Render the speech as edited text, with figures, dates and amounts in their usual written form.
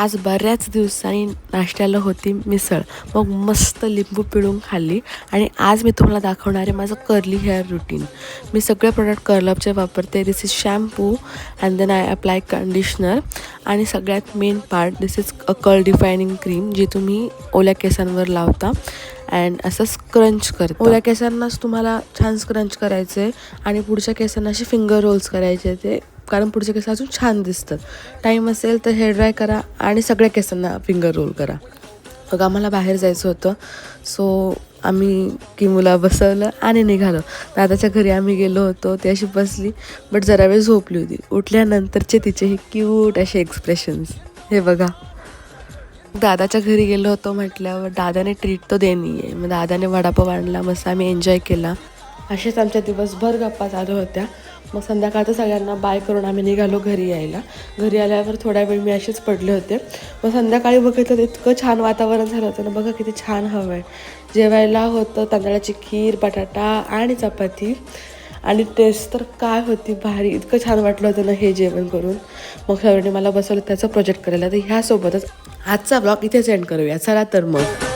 आज बऱ्याच दिवसांनी नाश्त्याला होती मिसळ. मग मस्त लिंबू पिळून खाल्ली. आणि आज मी तुम्हाला दाखवणार आहे माझं कर्ली हेअर रुटीन. मी सगळे प्रोडक्ट कर्लअपचे वापरते. This is shampoo and then I apply conditioner. आणि सगळ्यात main part this is a curl defining cream, जी तुम्ही ओल्या केसांवर लावता अँड असं स्क्रंच करता. ओल्या केसांनाच तुम्हाला छान स्क्रंच करायचं आहे आणि पुढच्या केसांना असे फिंगर रोल्स करायचे ते, कारण पुढचे केस अजून छान दिसतात. टाईम असेल तर हेअर ड्राय करा आणि सगळ्या केसांना फिंगर रोल करा. मग आम्हाला बाहेर जायचं होतं, सो आम्ही किमूला बसवलं आणि निघालो. दादाच्या घरी आम्ही गेलो होतो. ती अशी बसली बट जरा वेळ झोपली होती. उठल्यानंतरचे तिचे हे क्यूट असे एक्सप्रेशन्स हे बघा. दादाच्या घरी गेलो होतो म्हटल्यावर दादाने ट्रीट तो देणी आहे. मग दादाने वडापाव आणला, मस्त आम्ही एन्जॉय केला. असेच आमच्या दिवसभर गप्पा चालू होत्या. मग संध्याकाळचं सगळ्यांना बाय करून आम्ही निघालो घरी यायला. घरी आल्यावर थोड्या वेळ मी असेच पडले होते. मग संध्याकाळी बघितलं तर इतकं छान वातावरण झालं होतं ना. बघा किती छान हवं आहे. जेवायला होतं तांदळाची खीर, बटाटा आणि चपाती. आणि टेस्ट तर काय होती भारी. इतकं छान वाटलं होतं ना हे जेवण करून. मग सरांनी मला बसवलं त्याचं प्रोजेक्ट करायला. तर ह्यासोबतच आजचा ब्लॉग इथेच एंड करूया. चला तर मग.